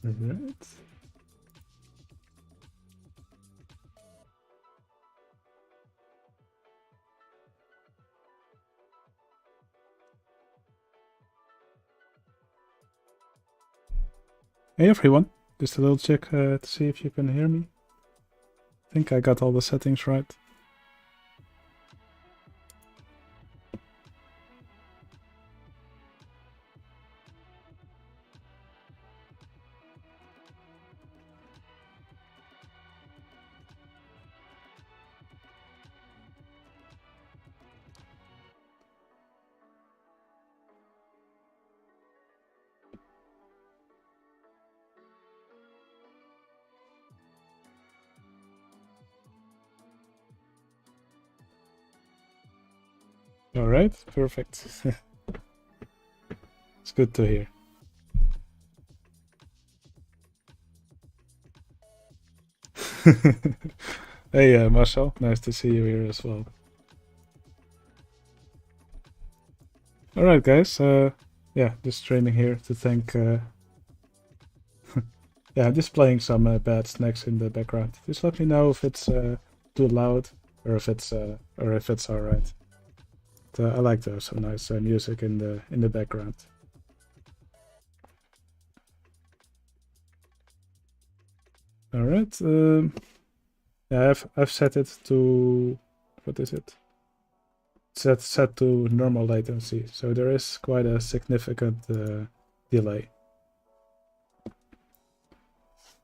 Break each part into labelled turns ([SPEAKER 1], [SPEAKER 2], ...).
[SPEAKER 1] Alright. Hey everyone, just a little check to see if you can hear me. I think I got all the settings right. Alright, perfect. It's good to hear. Hey Marcel, nice to see you here as well. Alright guys, yeah, just streaming here to thank... yeah, I'm just playing some bad snacks in the background. Just let me know if it's too loud or if it's alright. I like to have some nice music in the background. All right. Yeah, I've set it to, what is it? Set to normal latency, so there is quite a significant delay.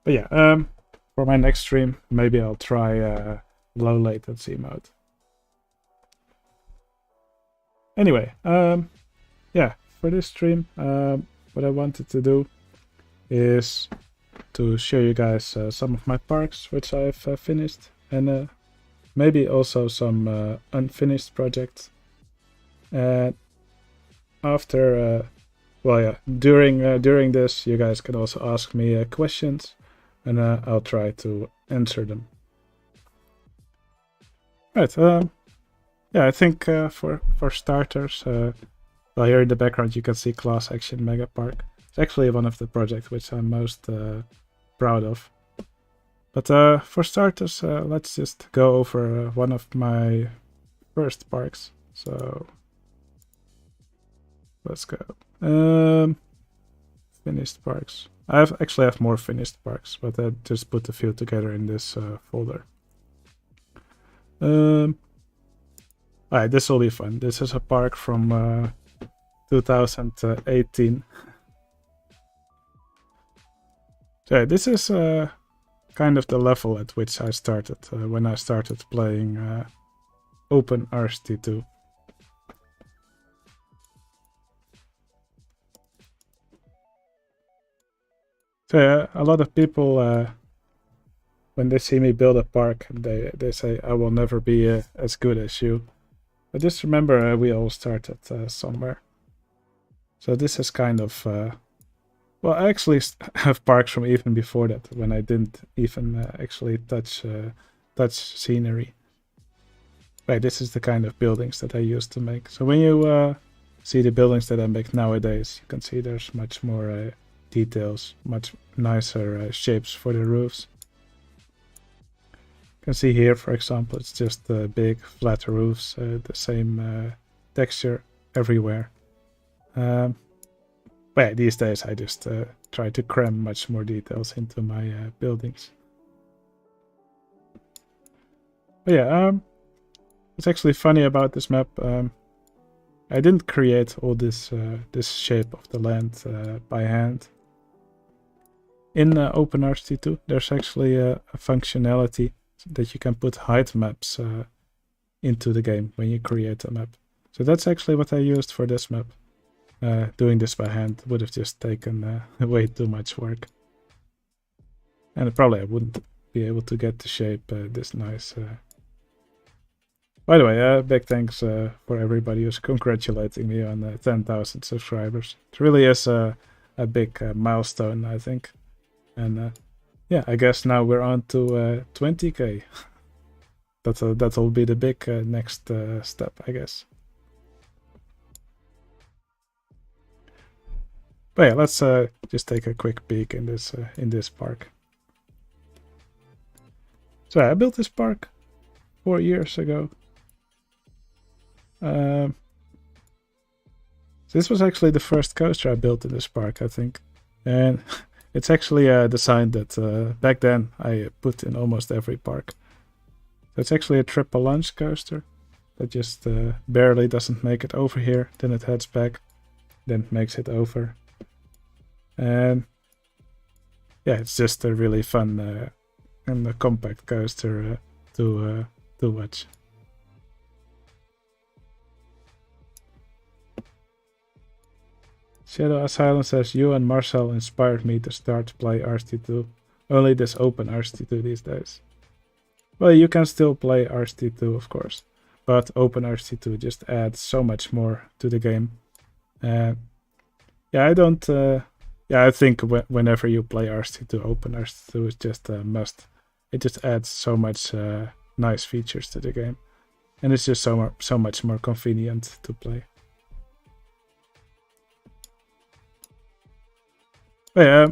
[SPEAKER 1] But yeah, for my next stream, maybe I'll try low latency mode. Anyway, yeah, for this stream, what I wanted to do is to show you guys some of my parks which I've finished, and maybe also some unfinished projects. And after, well, yeah, during this, you guys can also ask me questions, and I'll try to answer them. Right. Yeah, I think for starters, well, here in the background you can see Class Action Mega Park. It's actually one of the projects which I'm most proud of. But for starters, let's just go over one of my first parks. So let's go. Finished parks. I actually have more finished parks, but I just put a few together in this folder. Alright, this will be fun. This is a park from 2018. So this is kind of the level at which I started when I started playing OpenRCT2. So yeah, a lot of people, when they see me build a park, they say I will never be as good as you. But just remember, we all started somewhere. So this is kind of... well, I actually have parks from even before that, when I didn't even actually touch scenery. Right, this is the kind of buildings that I used to make. So when you see the buildings that I make nowadays, you can see there's much more details, much nicer shapes for the roofs. You can see here, for example, it's just big flat roofs, the same texture everywhere. But yeah, these days I just try to cram much more details into my buildings. But yeah, what's actually funny about this map, I didn't create all this shape of the land by hand. In OpenRCT2, there's actually a functionality that you can put height maps into the game when you create a map. So that's actually what I used for this map. Doing this by hand would have just taken way too much work. And probably I wouldn't be able to get the shape this nice. By the way, big thanks for everybody who's congratulating me on 10,000 subscribers. It really is a big milestone, I think. And yeah, I guess now we're on to 20k. That'll be the big next step, I guess. But yeah, let's just take a quick peek in this park. So I built this park 4 years ago. This was actually the first coaster I built in this park, I think. And it's actually a design that back then I put in almost every park. So it's actually a triple launch coaster that just barely doesn't make it over here. Then it heads back, then makes it over. And yeah, it's just a really fun and a compact coaster to watch. Shadow Asylum says, you and Marcel inspired me to start to play RST2. Only this open RST2 these days. Well, you can still play RST2, of course. But open RST2 just adds so much more to the game. Yeah, I don't... yeah, I think whenever you play RST2, open RST2 is just a must. It just adds so much nice features to the game. And it's just so much more convenient to play. But yeah,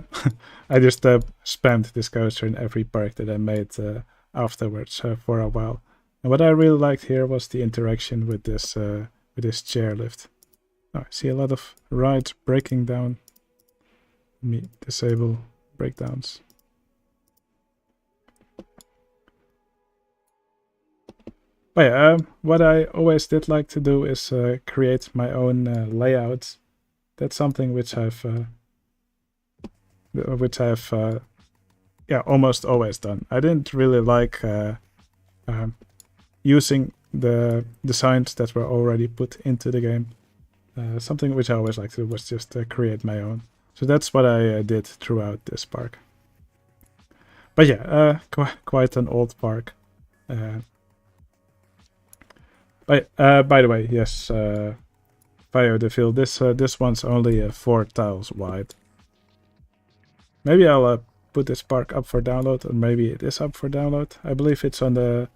[SPEAKER 1] I just spammed this coaster in every park that I made afterwards for a while. And what I really liked here was the interaction with this chairlift. Oh, I see a lot of rides breaking down. Let me disable breakdowns. But yeah, what I always did like to do is create my own layouts. That's something which I've yeah, almost always done. I didn't really like using the designs that were already put into the game. Something which I always liked to do was just create my own. So that's what I did throughout this park. But yeah, quite an old park. By the way, yes, Fire the Field. This one's only 4 tiles wide. Maybe I'll put this park up for download, or maybe it is up for download. I believe it's on the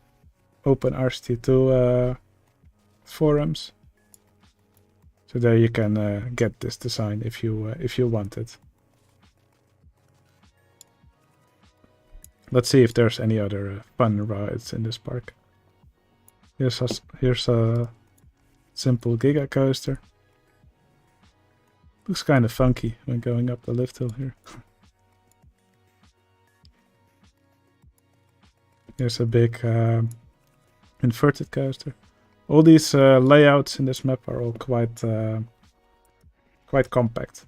[SPEAKER 1] OpenRST2 forums. So there you can get this design if you want it. Let's see if there's any other fun rides in this park. Here's a simple Giga coaster. Looks kind of funky when going up the lift hill here. Here's a big inverted coaster. All these layouts in this map are all quite compact.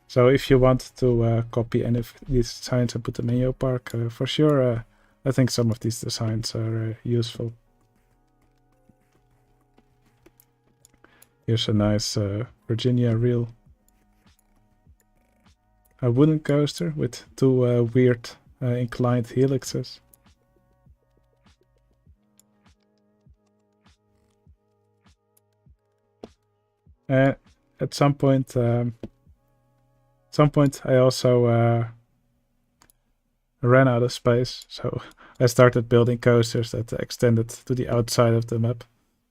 [SPEAKER 1] So if you want to copy any of these designs and put them in your park, for sure, I think some of these designs are useful. Here's a nice Virginia reel. A wooden coaster with 2 weird inclined helixes. At some point I also ran out of space, so I started building coasters that extended to the outside of the map.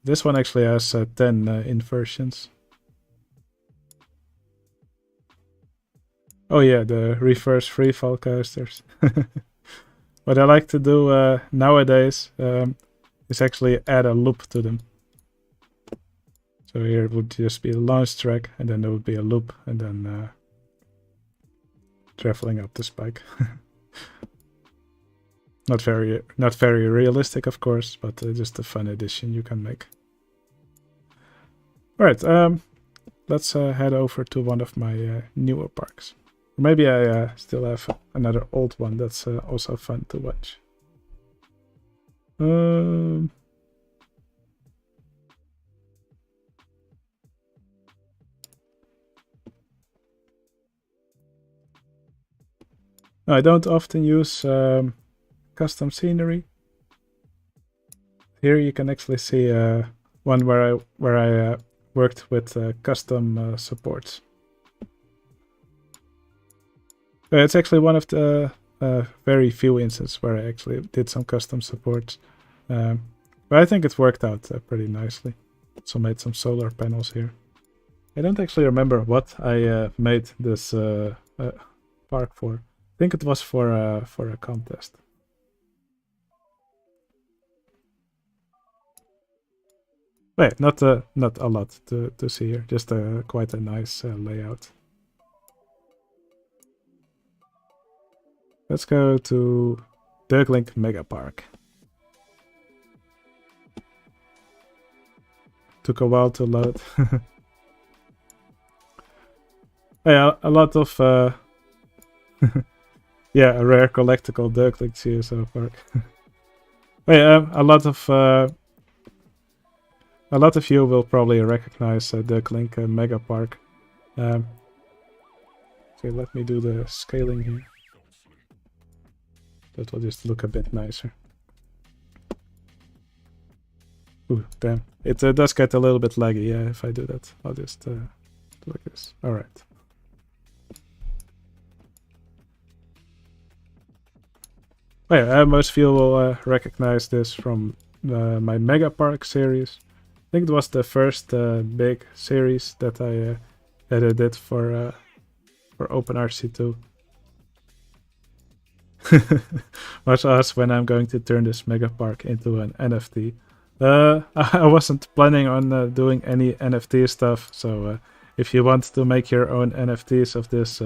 [SPEAKER 1] This one actually has 10 inversions. Oh yeah, the reverse freefall coasters. What I like to do nowadays is actually add a loop to them. So here it would just be a launch track, and then there would be a loop, and then traveling up the spike. Not very realistic, of course, but just a fun addition you can make. Alright, let's head over to one of my newer parks. Maybe I still have another old one that's also fun to watch. No, I don't often use custom scenery. Here you can actually see one where I worked with custom supports. It's actually one of the very few instances where I actually did some custom supports. But I think it worked out pretty nicely. So made some solar panels here. I don't actually remember what I made this park for. I think it was for a contest. Wait, not a lot to see here. Just quite a nice layout. Let's go to Ducklink Mega Park. Took a while to load. Yeah, a lot of yeah, a rare collectible Ducklinks here so far. Yeah, a lot of you will probably recognize Ducklink Mega Park. Okay, let me do the scaling here. That will just look a bit nicer. Ooh, damn. It does get a little bit laggy, yeah, if I do that. I'll just do like this. Alright. Oh yeah, most of you will recognize this from my Mega Park series. I think it was the first big series that I did for OpenRC2. Watch us when I'm going to turn this Mega Park into an NFT. I wasn't planning on doing any NFT stuff, so if you want to make your own NFTs of this,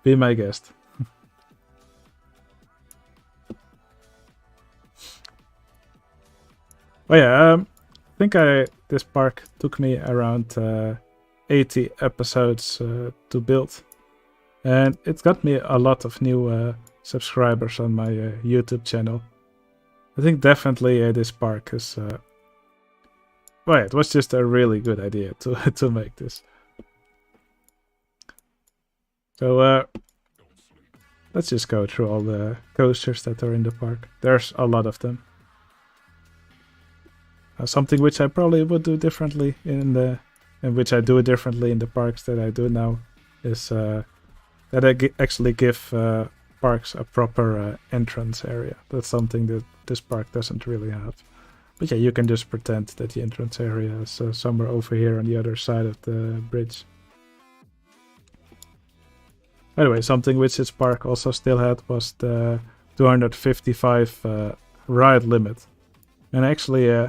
[SPEAKER 1] be my guest. Oh yeah, I think this park took me around 80 episodes to build, and it got me a lot of new subscribers on my YouTube channel. I think definitely this park is... well, yeah, it was just a really good idea to make this. So let's just go through all the coasters that are in the park. There's a lot of them. Something which I probably would do differently and which I do differently in the parks that I do now is that I actually give parks a proper entrance area. That's something that this park doesn't really have. But yeah, you can just pretend that the entrance area is somewhere over here on the other side of the bridge. By the way, something which this park also still had was the 255 ride limit. And actually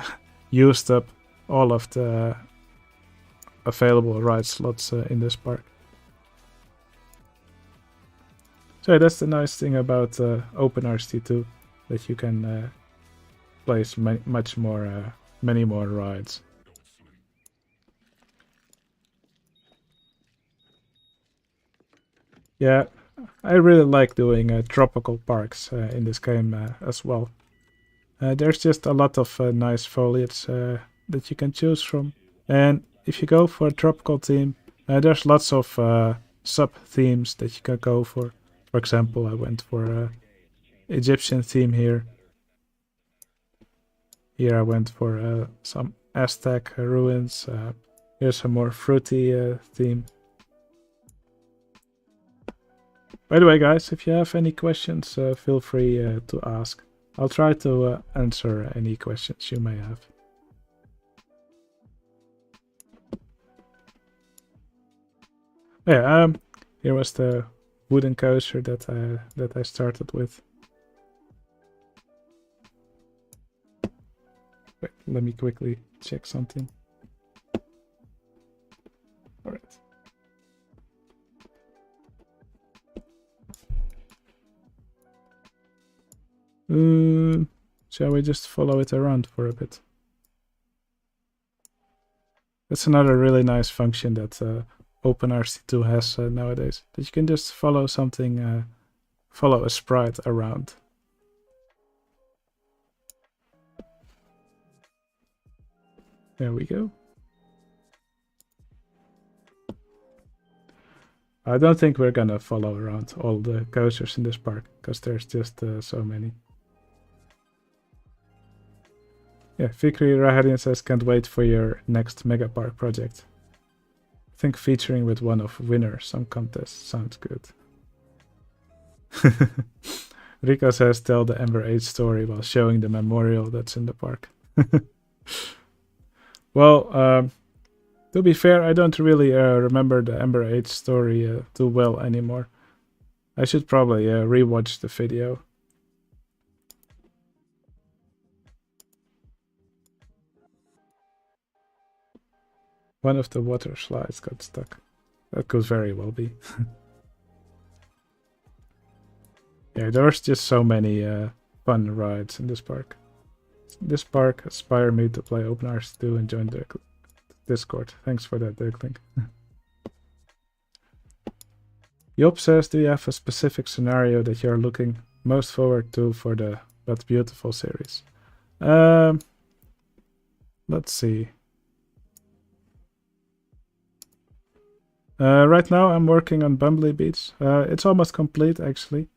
[SPEAKER 1] used up all of the available ride slots in this park. So that's the nice thing about OpenRC2, that you can place many more rides. Yeah, I really like doing tropical parks in this game as well. There's just a lot of nice foliage that you can choose from. And if you go for a tropical theme, there's lots of sub-themes that you can go for. For example, I went for an Egyptian theme here. Here I went for some Aztec ruins. Here's a more fruity theme. By the way, guys, if you have any questions, feel free to ask. I'll try to answer any questions you may have. Yeah, here was the wooden coaster that I started with. Wait, let me quickly check something. All right. Shall we just follow it around for a bit? That's another really nice function that OpenRC2 has nowadays. That you can just follow something, follow a sprite around. There we go. I don't think we're gonna follow around all the coasters in this park, because there's just so many. Yeah, Fikri Rahadian says, can't wait for your next Mega Park project. I think featuring with one of winners some contest sounds good. Rico says, tell the Ember 8 story while showing the memorial that's in the park. Well, To be fair, I don't really remember the Ember 8 story too well anymore. I should probably rewatch the video. One of the water slides got stuck. That could very well be. Yeah, there's just so many fun rides in this park. This park inspired me to play OpenRC2 and join the Discord. Thanks for that, Ducklink. Job says, do you have a specific scenario that you're looking most forward to for the But Beautiful series? Let's see. Right now I'm working on Bumbly Beach. It's almost complete, actually.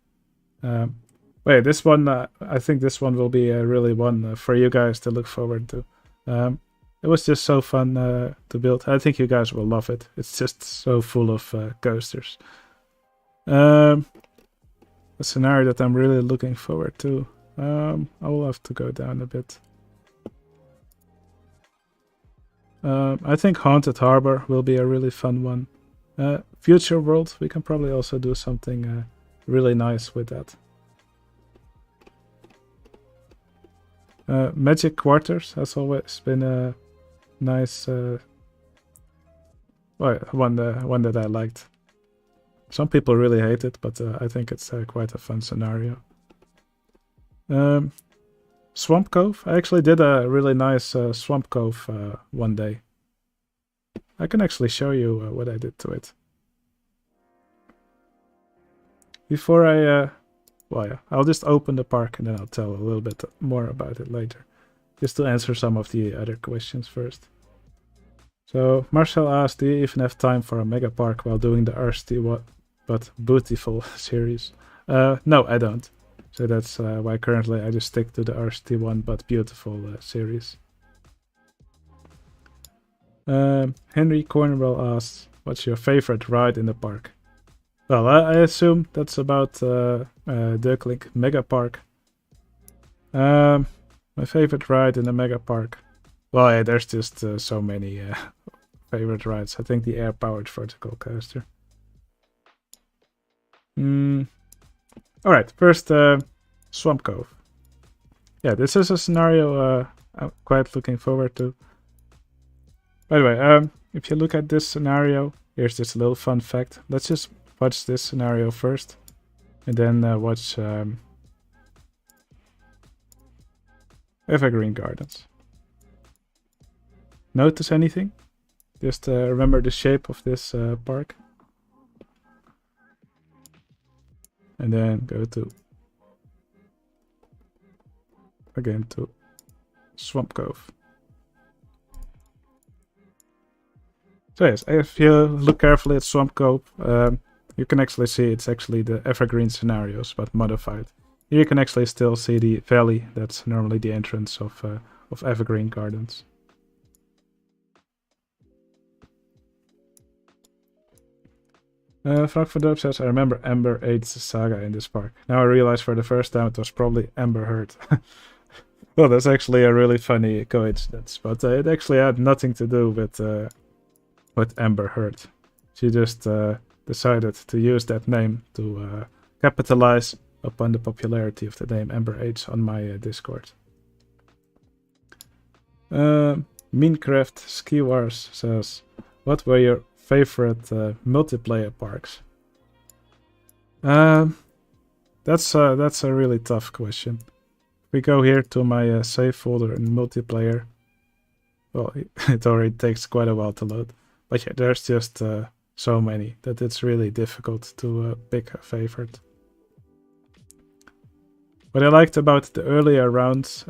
[SPEAKER 1] Wait, this one, I think this one will be really one for you guys to look forward to. It was just so fun to build. I think you guys will love it. It's just so full of coasters. A scenario that I'm really looking forward to. I will have to go down a bit. I think Haunted Harbor will be a really fun one. Future World, we can probably also do something really nice with that. Magic Quarters has always been a nice one that I liked. Some people really hate it, but I think it's quite a fun scenario. Swamp Cove. I actually did a really nice Swamp Cove one day. I can actually show you what I did to it. Before I... well, yeah, I'll just open the park and then I'll tell a little bit more about it later. Just to answer some of the other questions first. So, Marcel asked, do you even have time for a mega park while doing the RCT But Beautiful series? No, I don't. So that's why currently I just stick to the RCT1 But Beautiful series. Henry Cornwell asks, what's your favorite ride in the park? Well, I assume that's about Ducklink Mega Park. My favorite ride in the Mega Park. Well, yeah, there's just so many favorite rides. I think the air-powered vertical coaster. Alright, first Swamp Cove. Yeah, this is a scenario I'm quite looking forward to. By the way, if you look at this scenario, here's this little fun fact. Let's just watch this scenario first, and then watch Evergreen Gardens. Notice anything? Just remember the shape of this park. And then go to, again, to Swamp Cove. So yes, if you look carefully at Swamp Cove, you can actually see it's actually the Evergreen scenarios, but modified. Here you can actually still see the valley. That's normally the entrance of Evergreen Gardens. Frank van Dorp says, I remember Ember 8's saga in this park. Now I realize for the first time it was probably Ember Heard. Well, that's actually a really funny coincidence, but it actually had nothing to do with Ember Heard. She just decided to use that name to capitalize upon the popularity of the name Ember 8 on my Discord. Minecraft Ski Wars says, what were your favorite multiplayer parks? That's a really tough question. We go here to my save folder in multiplayer. Well, it already takes quite a while to load. But yeah, there's just so many that it's really difficult to pick a favorite. What I liked about the earlier rounds,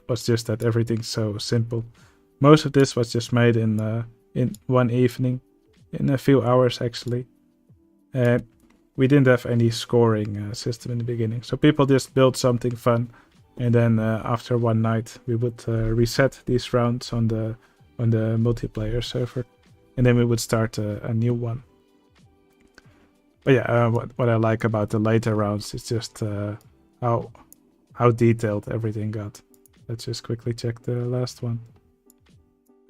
[SPEAKER 1] was just that everything's so simple. Most of this was just made in one evening, in a few hours actually. And we didn't have any scoring system in the beginning, so people just built something fun. And then after one night, we would reset these rounds on the multiplayer server, and then we would start a new one. But yeah, what I like about the later rounds is just how detailed everything got. Let's just quickly check the last one.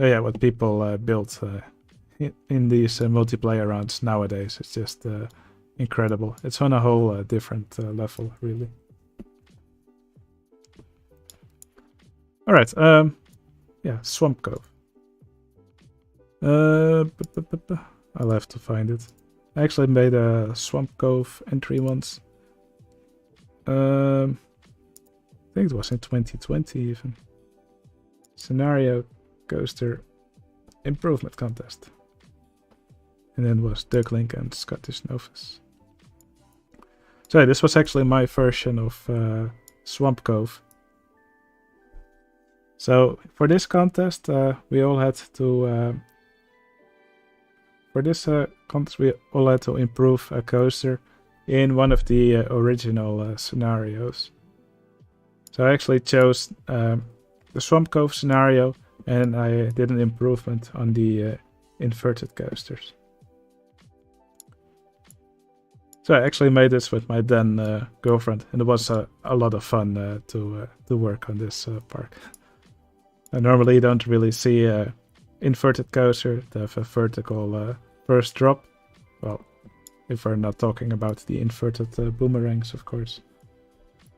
[SPEAKER 1] Oh yeah, what people built in these multiplayer rounds nowadays. It's just incredible. It's on a whole different level, really. Alright, yeah, Swamp Cove. I'll have to find it. I actually made a Swamp Cove entry once. I think it was in 2020 even. Scenario coaster improvement contest. And then was Ducklink and Scottish Novice. So this was actually my version of Swamp Cove. So for this contest, we all had to improve a coaster in one of the original scenarios. So I actually chose the Swamp Cove scenario, and I did an improvement on the inverted coasters. So I actually made this with my then girlfriend, and it was a lot of fun to work on this park. I normally don't really see inverted coaster to have a vertical first drop. Well, if we're not talking about the inverted boomerangs, of course.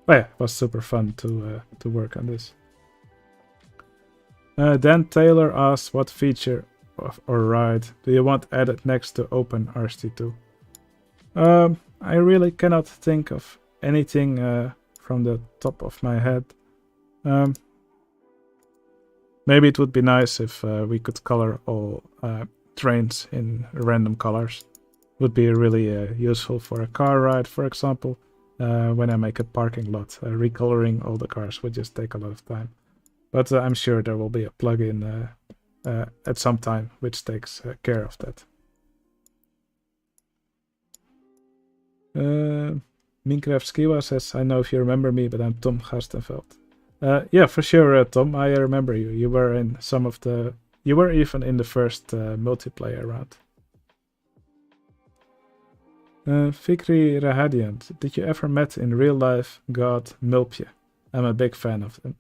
[SPEAKER 1] But yeah, it was super fun to work on this. Dan Taylor asked, what feature or ride do you want added next to Open RC2? I really cannot think of anything from the top of my head. Maybe it would be nice if we could color all trains in random colors. Would be really useful for a car ride, for example. When I make a parking lot, recoloring all the cars would just take a lot of time. But I'm sure there will be a plugin at some time which takes care of that. Minecraft Skiwa says, I know if you remember me, but I'm Tom Garstenveld. Yeah, for sure, Tom. I remember you. You were in some of the... You were even in the first multiplayer round. Fikri Rahadian, did you ever met in real life God Mulpje? I'm a big fan of them.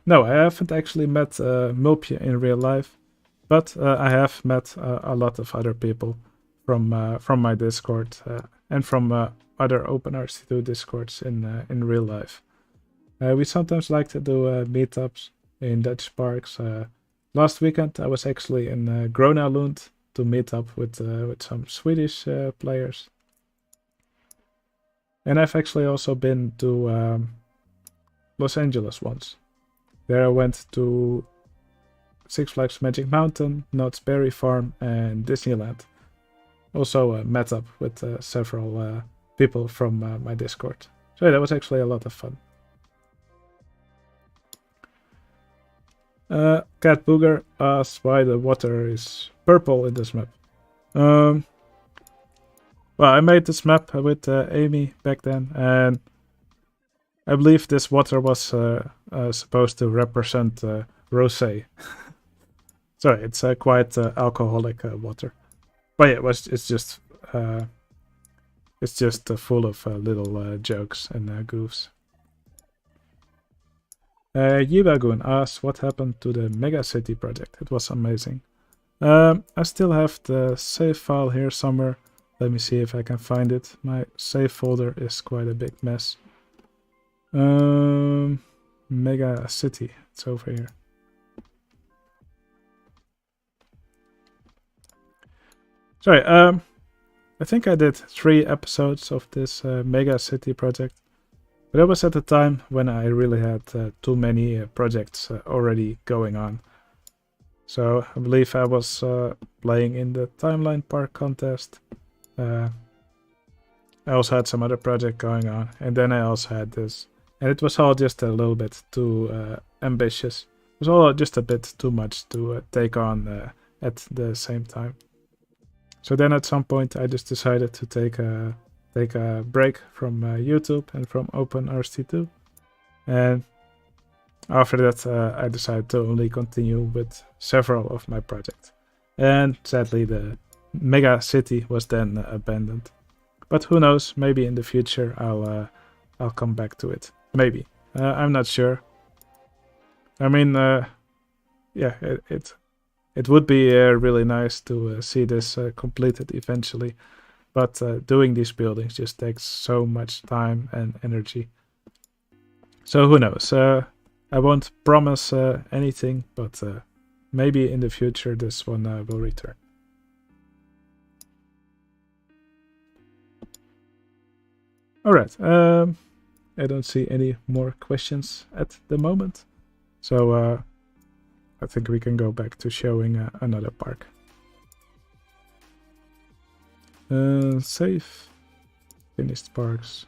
[SPEAKER 1] No, I haven't actually met Mulpje in real life, but I have met a lot of other people from my Discord and from other OpenRC2 Discords in real life. We sometimes like to do meetups in Dutch parks. Last weekend I was actually in Grona Lund to meet up with some Swedish players. And I've actually also been to Los Angeles once. There I went to Six Flags Magic Mountain, Knott's Berry Farm, and Disneyland. Also met up with several people from my Discord. So yeah, that was actually a lot of fun. Cat Booger asks why the water is purple in this map. Well, I made this map with Amy back then, and I believe this water was supposed to represent rosé. So it's quite alcoholic water. But yeah, it's just full of little jokes and goofs. Yibagun asks what happened to the Mega City project. It was amazing. I still have the save file here somewhere. Let me see if I can find it. My save folder is quite a big mess. Mega City. It's over here. Sorry, I think I did 3 episodes of this Mega City project. But that was at the time when I really had too many projects already going on. So I believe I was playing in the Timeline Park contest. I also had some other project going on. And then I also had this. And it was all just a little bit too ambitious. It was all just a bit too much to take on at the same time. So then at some point I just decided to take a break from YouTube and from OpenRC2. And after that I decided to only continue with several of my projects. And sadly the Mega City was then abandoned. But who knows, maybe in the future I'll come back to it. Maybe. I'm not sure. I mean, yeah, it would be really nice to see this completed eventually, but doing these buildings just takes so much time and energy. So who knows? I won't promise anything, but maybe in the future this one will return. Alright, I don't see any more questions at the moment. So I think we can go back to showing another park. Save. Finished parks.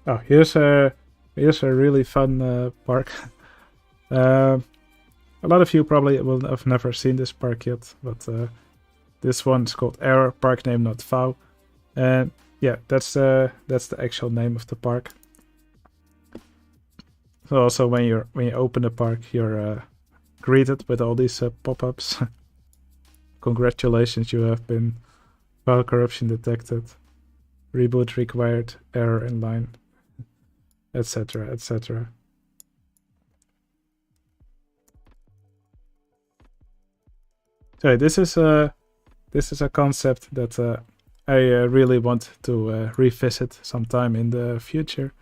[SPEAKER 1] Oh, here's a really fun park. A lot of you probably will have never seen this park yet, but this one's called Error, park name not foul. And yeah, that's the actual name of the park. So also when you open the park, you're greeted with all these pop-ups. Congratulations, you have been file corruption detected, reboot required, error in line, etc., etc. So this is a concept that I really want to revisit sometime in the future.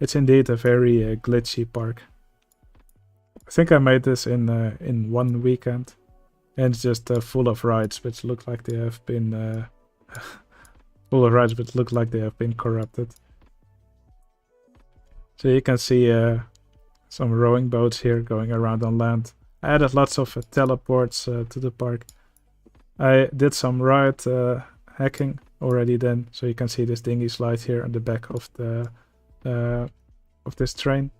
[SPEAKER 1] It's indeed a very glitchy park. I think I made this in one weekend, and it's just full of rides which look like they have been corrupted. So you can see some rowing boats here going around on land. I added lots of teleports to the park. I did some ride hacking already then, so you can see this dinghy slide here on the back of the of this train.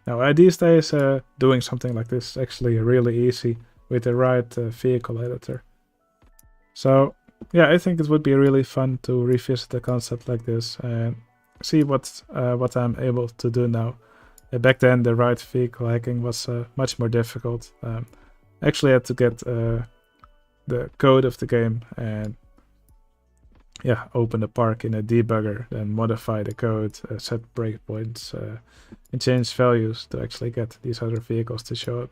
[SPEAKER 1] Now these days doing something like this is actually really easy with the right vehicle editor. So yeah, I think it would be really fun to revisit a concept like this and see what I'm able to do now. Back then the right vehicle hacking was much more difficult. Actually had to get the code of the game and yeah, open the park in a debugger, then modify the code, set breakpoints, and change values to actually get these other vehicles to show up.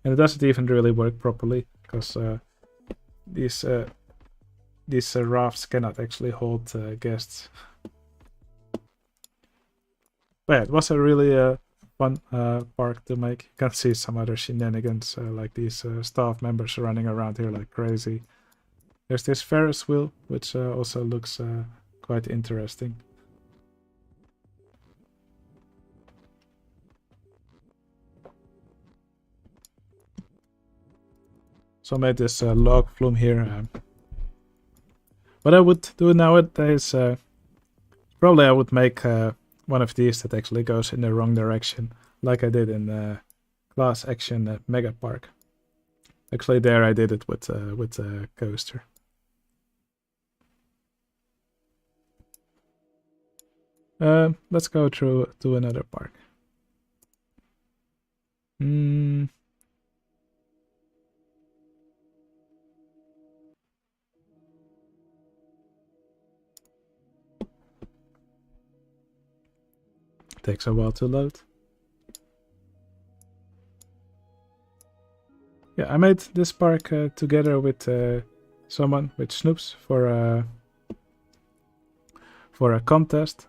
[SPEAKER 1] And it doesn't even really work properly because these rafts cannot actually hold guests. But yeah, it was a really fun park to make. You can see some other shenanigans, like these staff members running around here like crazy. There's this Ferris wheel, which also looks quite interesting. So I made this log flume here. What I would do nowadays, probably I would make one of these that actually goes in the wrong direction, like I did in Class Action Mega Park. Actually, there I did it with a coaster. Let's go through to another park. Takes a while to load. Yeah, I made this park together with someone, with Snoops, for a contest.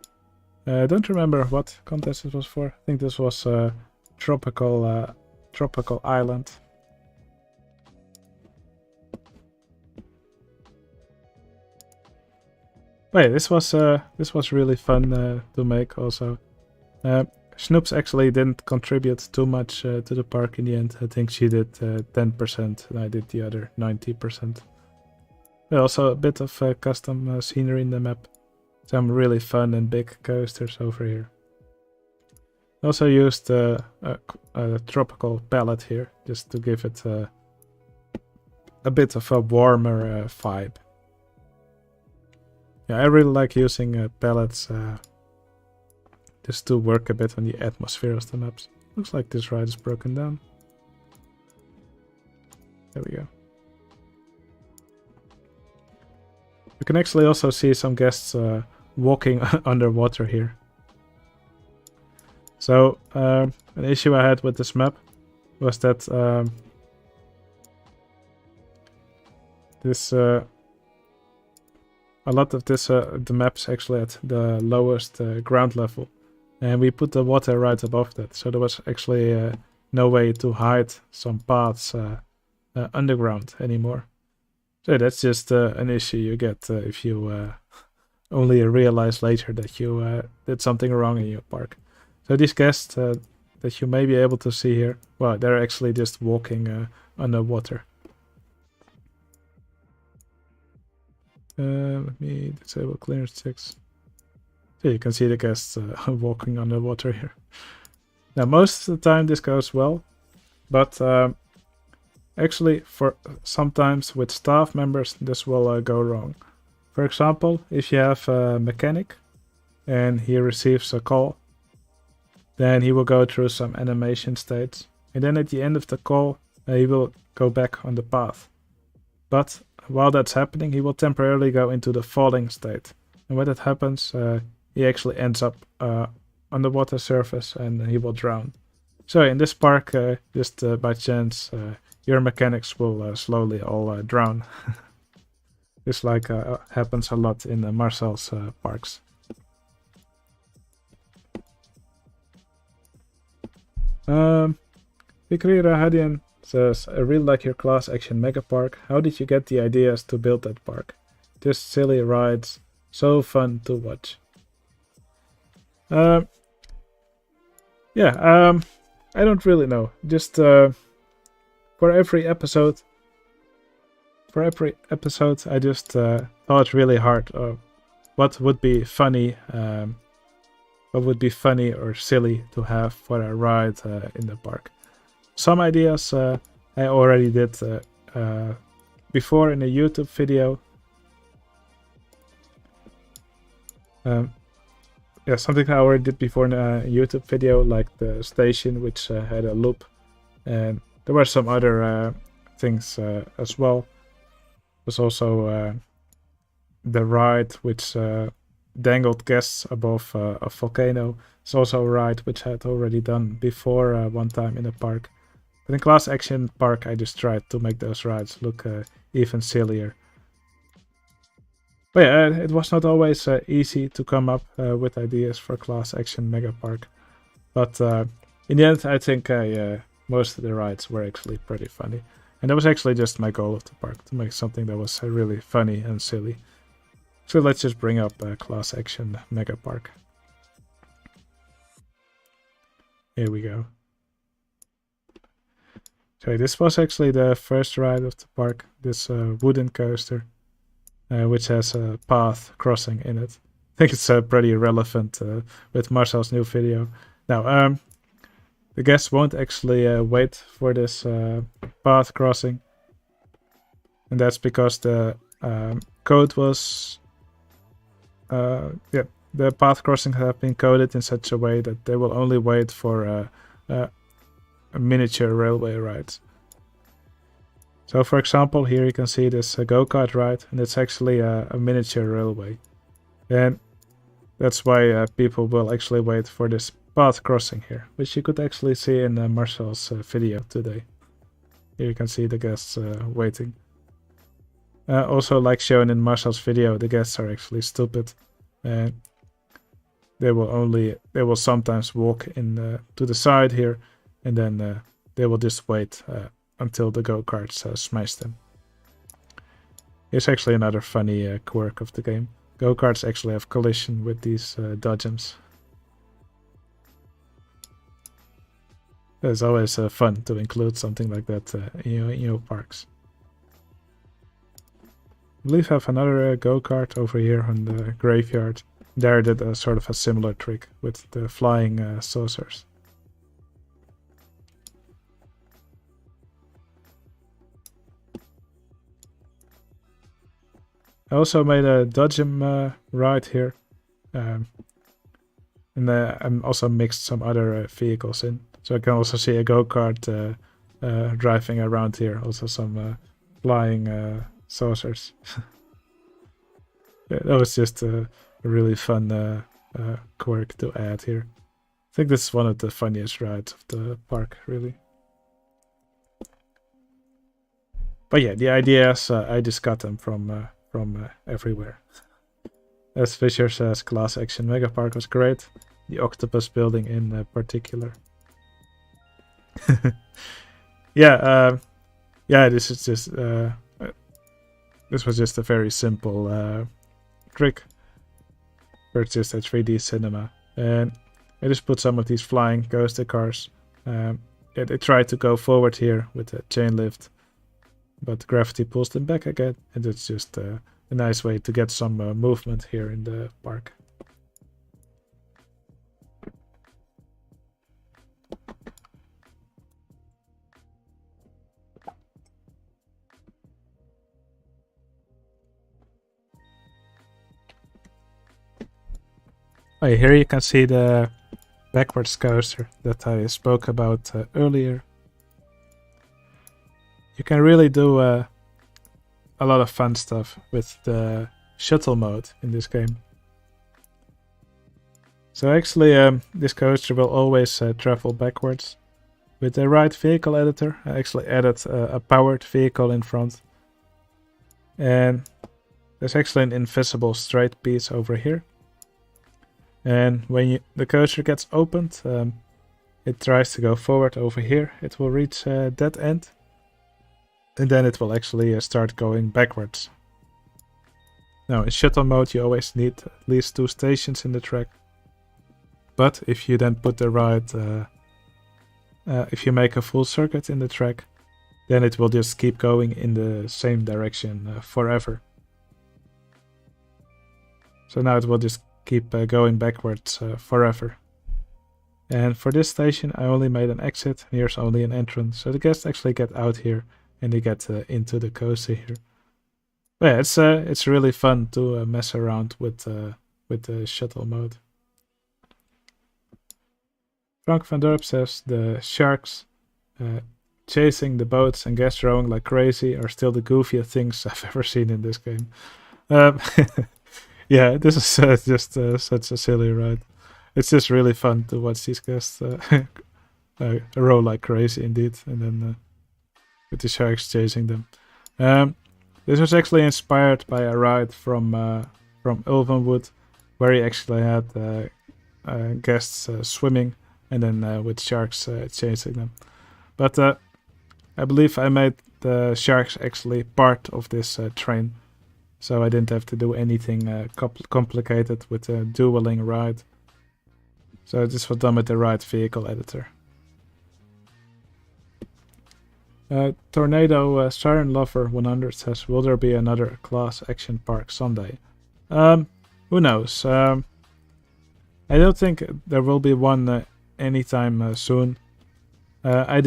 [SPEAKER 1] I don't remember what contest it was for. I think this was tropical island. Wait, this was really fun to make also. Snoops actually didn't contribute too much to the park in the end. I think she did 10% and I did the other 90%. Also a bit of custom scenery in the map. Some really fun and big coasters over here. Also used a tropical palette here, just to give it a bit of a warmer vibe. Yeah, I really like using palettes just to work a bit on the atmosphere of the maps. Looks like this ride is broken down. There we go. You can actually also see some guests walking underwater here. So an issue I had with this map was that a lot of this the map's actually at the lowest ground level, and we put the water right above that, so there was actually no way to hide some paths underground anymore. So that's just an issue you get if you only realize later that you did something wrong in your park. So these guests that you may be able to see here, well, they're actually just walking underwater. Let me disable clearance checks. So you can see the guests walking underwater here. Now, most of the time this goes well, but actually for sometimes with staff members this will go wrong. For example, if you have a mechanic and he receives a call, then he will go through some animation states, and then at the end of the call he will go back on the path. But while that's happening, he will temporarily go into the falling state, and when that happens he actually ends up on the water surface and he will drown. So in this park, just by chance, your mechanics will slowly all drown. This like happens a lot in Marcel's parks. Vikrira Hadian says, I really like your class action mega park. How did you get the ideas to build that park? Just silly rides, so fun to watch. Yeah, I don't really know. Just for every episode, I just thought really hard of what would be funny, or silly to have for a ride in the park. Some ideas I already did before in a YouTube video. Yeah, something I already did before in a YouTube video, like the station which had a loop, and there were some other things as well. There's also the ride which dangled guests above a volcano. It's also a ride which I had already done before one time in a park. But in Class Action Park I just tried to make those rides look even sillier. But yeah, it was not always easy to come up with ideas for Class Action Mega Park. But in the end I think most of the rides were actually pretty funny. And that was actually just my goal of the park, to make something that was really funny and silly. So let's just bring up Class Action Mega Park. Here we go. So this was actually the first ride of the park, this wooden coaster, which has a path crossing in it. I think it's pretty relevant with Marcel's new video. Now, the guests won't actually wait for this path crossing, and that's because the code was the path crossings have been coded in such a way that they will only wait for miniature railway rides. So for example, here you can see this go-kart ride, and it's actually a miniature railway, and that's why people will actually wait for this path crossing here, which you could actually see in Marcel's video today. Here you can see the guests waiting. Also, like shown in Marcel's video, the guests are actually stupid, and they will sometimes walk in to the side here, and then they will just wait until the go-karts smash them. Here's actually another funny quirk of the game. Go-karts actually have collision with these dodgems. It's always fun to include something like that in your parks. I believe I have another go-kart over here on the graveyard. There I did a sort of a similar trick with the flying saucers. I also made a dodgem ride here. And I also mixed some other vehicles in. So I can also see a go-kart driving around here. Also some flying saucers. Yeah, that was just a really fun quirk to add here. think this is one of the funniest rides of the park, really. But yeah, the ideas, I just got them from everywhere. As Fisher says, Class Action Mega Park was great. The octopus building in particular. Yeah, yeah. This is just this was just a very simple trick. Purchased at 3D Cinema, and I just put some of these flying coaster cars. It tried to go forward here with a chain lift, but gravity pulls them back again, and it's just a nice way to get some movement here in the park. Oh, here you can see the backwards coaster that I spoke about earlier. You can really do a lot of fun stuff with the shuttle mode in this game. So actually, this coaster will always travel backwards. With the right vehicle editor, I actually added a powered vehicle in front. And there's actually an invisible straight piece over here. And when the coaster gets opened, it tries to go forward over here. It will reach that end. And then it will actually start going backwards. Now in shuttle mode you always need at least 2 stations in the track. But if you then put the right... if you make a full circuit in the track, then it will just keep going in the same direction forever. So now it will just keep going backwards forever. And for this station I only made an exit, here's only an entrance, so the guests actually get out here and they get into the coaster here. But yeah, it's really fun to mess around with the shuttle mode. Frank van Dorp says the sharks chasing the boats and gas rowing like crazy are still the goofiest things I've ever seen in this game. Yeah, this is just such a silly ride. It's just really fun to watch these guys row like crazy indeed, and then with the sharks chasing them. This was actually inspired by a ride from Ulvenwood, where he actually had guests swimming and then with sharks chasing them. But I believe I made the sharks actually part of this train, so I didn't have to do anything complicated with the dueling ride. So this was done with the right vehicle editor. Tornado Siren Lover 100 says, will there be another Class Action Park someday? Who knows? I don't think there will be one anytime soon. I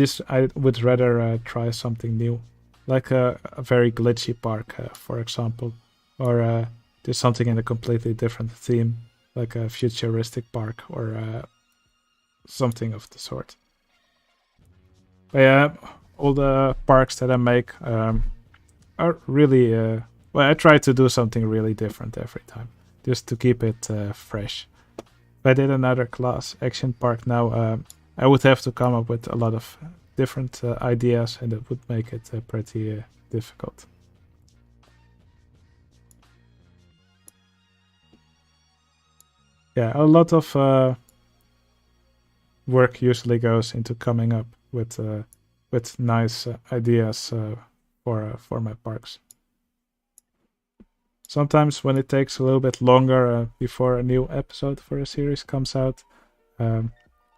[SPEAKER 1] would rather try something new, like a very glitchy park, for example, or do something in a completely different theme, like a futuristic park or something of the sort. But yeah, all the parks that I make are really well, I try to do something really different every time, just to keep it fresh. If I did another Class Action Park now, I would have to come up with a lot of different ideas, and it would make it pretty difficult. Yeah, a lot of work usually goes into coming up with nice ideas for my parks. Sometimes when it takes a little bit longer before a new episode for a series comes out,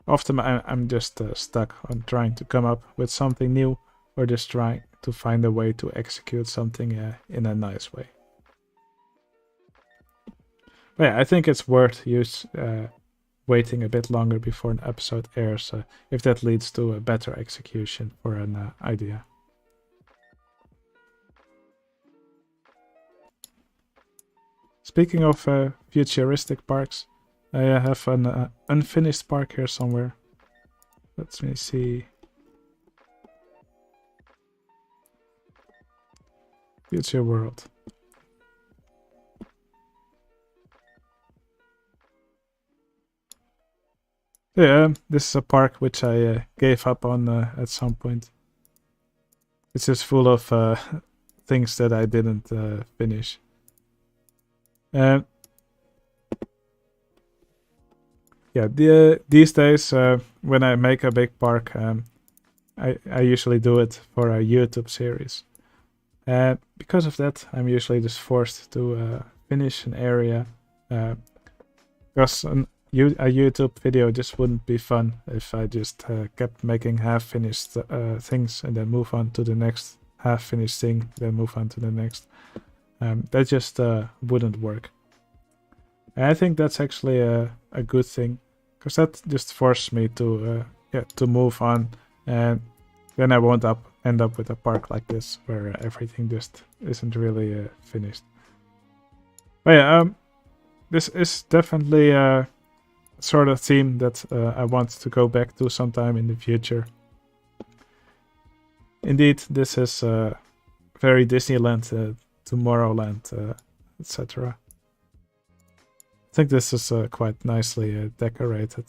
[SPEAKER 1] often I'm just stuck on trying to come up with something new, or just trying to find a way to execute something in a nice way. But yeah, I think it's worth waiting a bit longer before an episode airs, if that leads to a better execution for an idea. Speaking of futuristic parks, I have an unfinished park here somewhere. Let me see. Future World. Yeah, this is a park which I gave up on at some point. It's just full of things that I didn't finish. Yeah, these days when I make a big park, I usually do it for a YouTube series. And because of that, I'm usually just forced to finish an area. Because a YouTube video just wouldn't be fun if I just kept making half-finished things and then move on to the next half-finished thing, then move on to the next. That just wouldn't work. And I think that's actually a good thing, because that just forced me to move on, and then I won't end up with a park like this where everything just isn't really finished. But yeah, this is definitely a sort of theme that I want to go back to sometime in the future. Indeed, this is very Disneyland, Tomorrowland, etc. I think this is quite nicely decorated.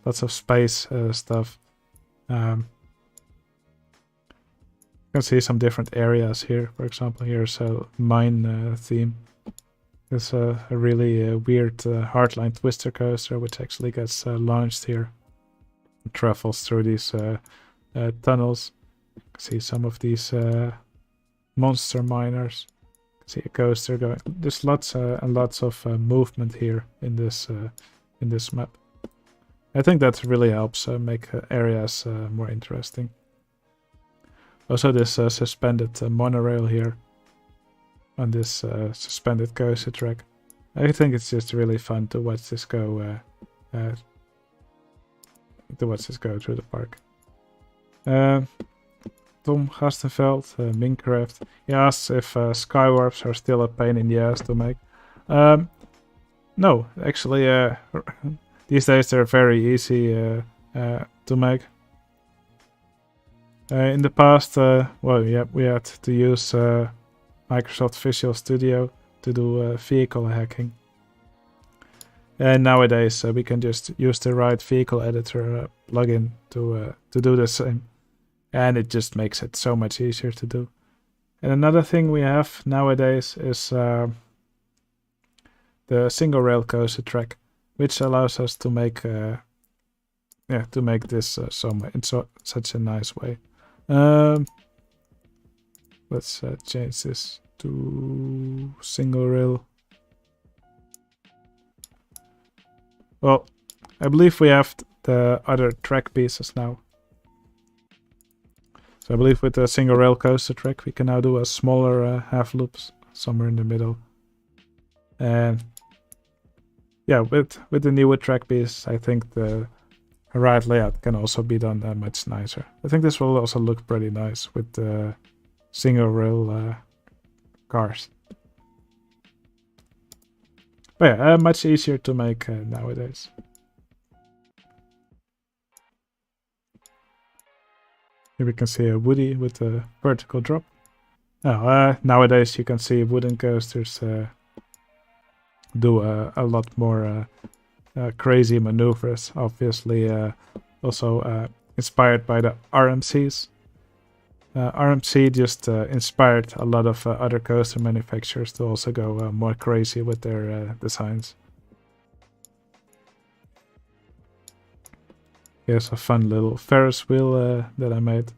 [SPEAKER 1] Lots of space stuff. You can see some different areas here. For example, here's a mine theme. There's a really weird hardline twister coaster, which actually gets launched here. It travels through these tunnels. You can see some of these monster miners. See a coaster going. There's lots and lots of movement here in this map. I think that really helps make areas more interesting. Also, this suspended monorail here on this suspended coaster track. I think it's just really fun to watch this go through the park. Tom Gastenveld, Minecraft. He asks if skywarps are still a pain in the ass to make. No, actually, these days they're very easy to make. In the past, we had to use Microsoft Visual Studio to do vehicle hacking. And nowadays we can just use the right vehicle editor plugin to do the same. And it just makes it so much easier to do. And another thing we have nowadays is the single rail coaster track, which allows us to make this in such a nice way. Let's change this to single rail. Well, I believe we have the other track pieces now. So I believe with the single rail coaster track we can now do a smaller half loops somewhere in the middle. And yeah, with the newer track piece, I think the ride layout can also be done much nicer. I think this will also look pretty nice with the single rail cars. But yeah, much easier to make nowadays. Here we can see a Woody with a vertical drop. Now, nowadays you can see wooden coasters do a lot more crazy maneuvers. Obviously, also inspired by the RMCs. RMC just inspired a lot of other coaster manufacturers to also go more crazy with their designs. Here's a fun little Ferris wheel that I made.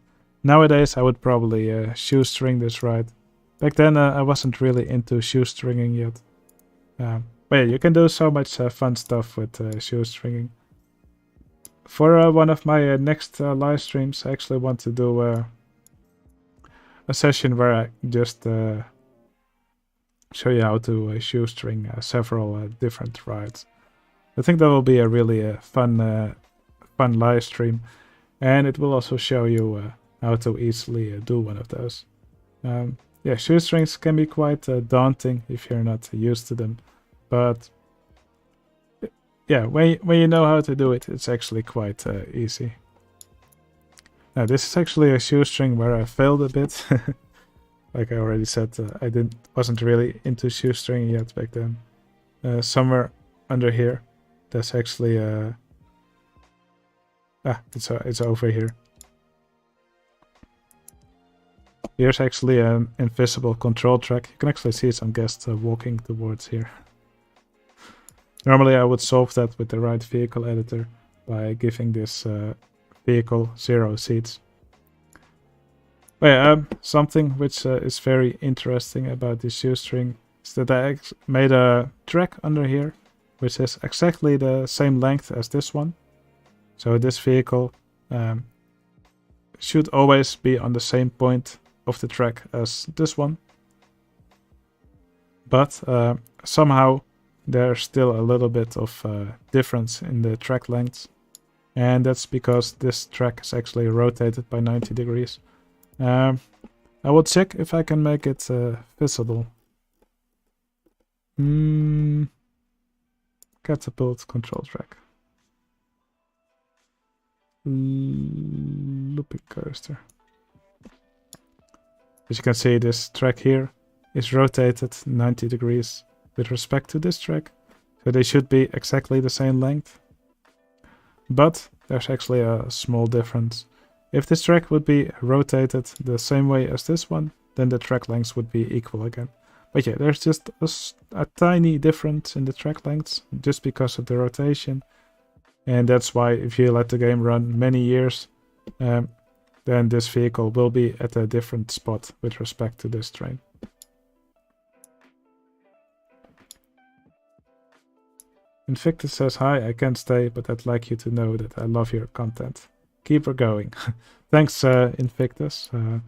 [SPEAKER 1] Nowadays I would probably shoestring this ride. Back then I wasn't really into shoestringing yet. But yeah, you can do so much fun stuff with shoestringing. For one of my next live streams, I actually want to do a session where I just show you how to shoestring several different rides. I think that will be a really fun live stream, and it will also show you how to easily do one of those. Yeah, shoestrings can be quite daunting if you're not used to them, but yeah, when you know how to do it, it's actually quite easy. Now this is actually a shoestring where I failed a bit. Like I already said, I wasn't really into shoestring yet back then. Somewhere under here, there's actually Ah, it's over here. Here's actually an invisible control track. You can actually see some guests walking towards here. Normally I would solve that with the right vehicle editor by giving this vehicle 0 seats. But yeah, something which is very interesting about this shoestring is that I made a track under here which is exactly the same length as this one. So this vehicle should always be on the same point of the track as this one. But somehow there's still a little bit of difference in the track lengths. And that's because this track is actually rotated by 90 degrees. I will check if I can make it visible. Catapult control track. Looping coaster. As you can see, this track here is rotated 90 degrees with respect to this track. So they should be exactly the same length. But there's actually a small difference. If this track would be rotated the same way as this one, then the track lengths would be equal again. But yeah, there's just a tiny difference in the track lengths just because of the rotation. And that's why if you let the game run many years, then this vehicle will be at a different spot with respect to this train. Invictus says, hi, I can't stay, but I'd like you to know that I love your content. Keep her going. Thanks, Invictus. And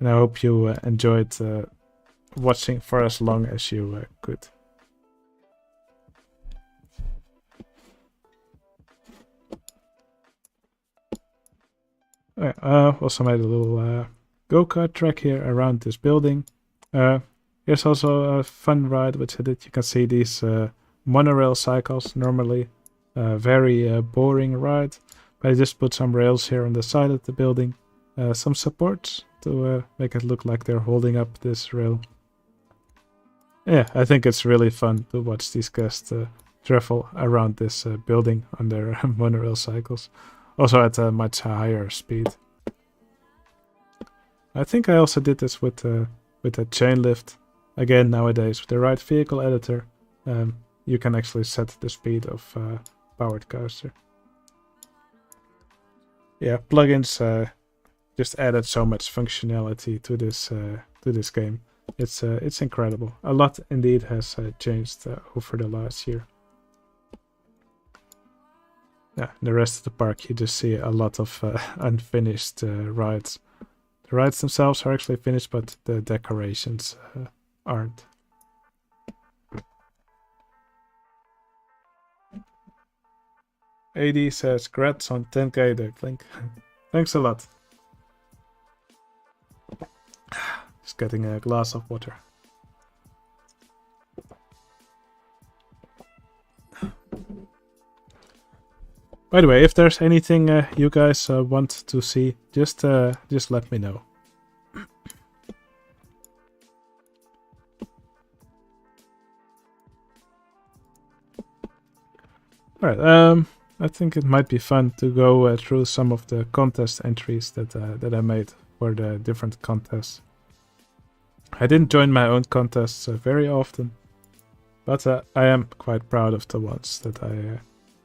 [SPEAKER 1] I hope you enjoyed watching for as long as you could. Also made a little go-kart track here around this building. Here's also a fun ride which I did. You can see these monorail cycles, normally a very boring ride. But I just put some rails here on the side of the building, some supports to make it look like they're holding up this rail. Yeah, I think it's really fun to watch these guests travel around this building on their monorail cycles. Also at a much higher speed. I think I also did this with a chain lift. Again, nowadays with the right vehicle editor, you can actually set the speed of powered coaster. Yeah, plugins just added so much functionality to this game. It's incredible. A lot indeed has changed over the last year. Yeah, the rest of the park you just see a lot of unfinished rides. The rides themselves are actually finished, but the decorations aren't. AD says, congrats on 10k, Ducklink. Thanks a lot. Just getting a glass of water. By the way, if there's anything you guys want to see, just let me know. Alright, I think it might be fun to go through some of the contest entries that I made for the different contests. I didn't join my own contests very often, but I am quite proud of the ones that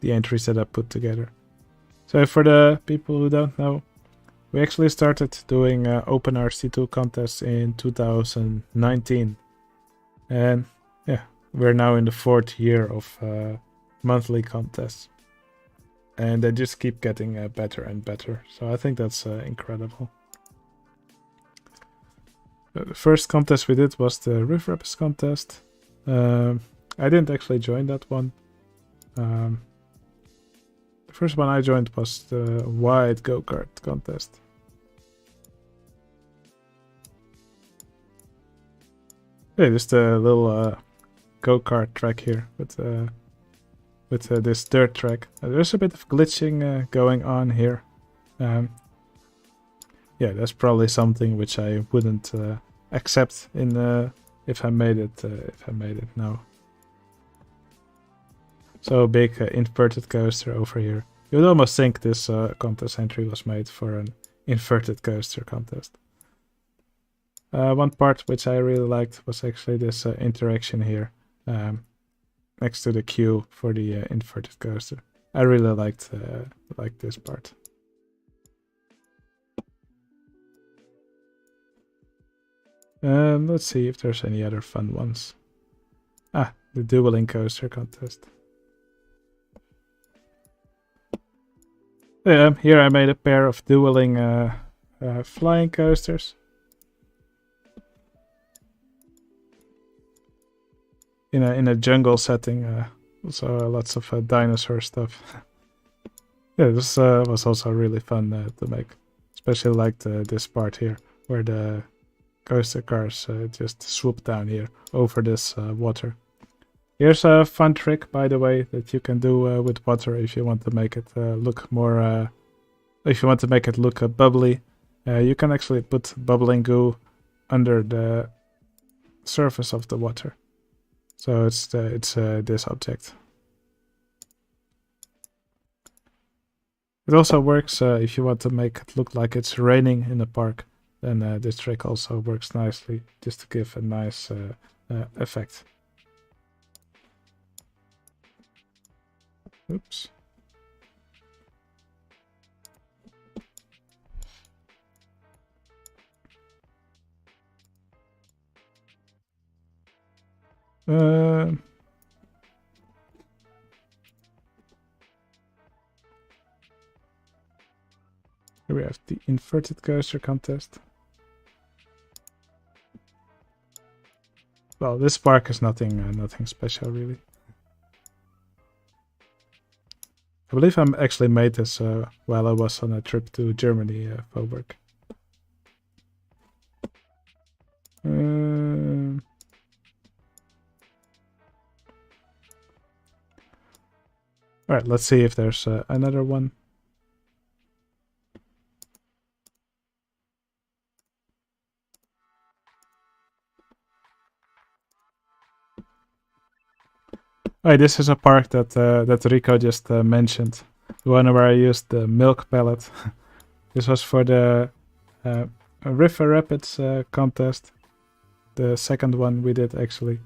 [SPEAKER 1] the entries that I put together. So for the people who don't know, we actually started doing OpenRC2 contests in 2019. And yeah, we're now in the 4th year of monthly contests. And they just keep getting better and better. So I think that's incredible. The first contest we did was the Riff Rapids contest. I didn't actually join that one. The first one I joined was the wide Go-kart contest. Yeah, just a little Go-kart track here with this dirt track. There's a bit of glitching going on here. Yeah, that's probably something which I wouldn't accept in if I made it now. So a big inverted coaster over here. You would almost think this contest entry was made for an inverted coaster contest. One part which I really liked was actually this interaction here next to the queue for the inverted coaster. I really liked this part. Let's see if there's any other fun ones. Ah, the dueling coaster contest. Here I made a pair of dueling flying coasters. In a jungle setting, so lots of dinosaur stuff. Yeah, this was also really fun to make. Especially liked this part here, where the coaster cars just swoop down here over this water. Here's a fun trick, by the way, that you can do with water if you want to make it look more... if you want to make it look bubbly, you can actually put bubbling goo under the surface of the water. So it's this object. It also works if you want to make it look like it's raining in the park. Then this trick also works nicely, just to give a nice effect. Oops. Here we have the inverted coaster contest. Well, this park is nothing special really. I believe I actually made this while I was on a trip to Germany for work. Alright, let's see if there's another one. Alright, this is a park that Rico just mentioned. The one where I used the milk pallet. This was for the River Rapids contest. The second one we did actually.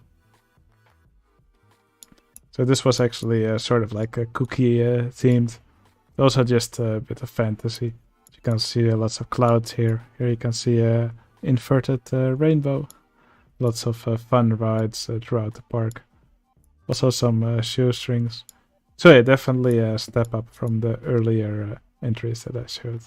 [SPEAKER 1] So this was actually sort of like a cookie themed. Also just a bit of fantasy. You can see lots of clouds here. Here you can see a inverted rainbow. Lots of fun rides throughout the park. Also some shoestrings. So yeah, definitely a step up from the earlier entries that I showed.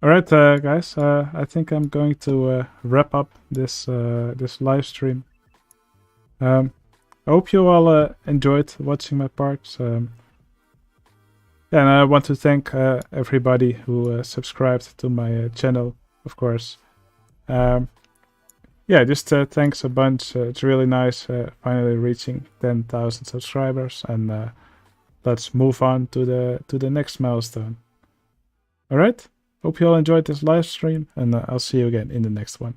[SPEAKER 1] Alright, guys, I think I'm going to wrap up this this live stream. I hope you all enjoyed watching my parts. And I want to thank everybody who subscribed to my channel, of course. Yeah, just thanks a bunch. It's really nice finally reaching 10,000 subscribers, and let's move on to the next milestone. All right. Hope you all enjoyed this live stream, and I'll see you again in the next one.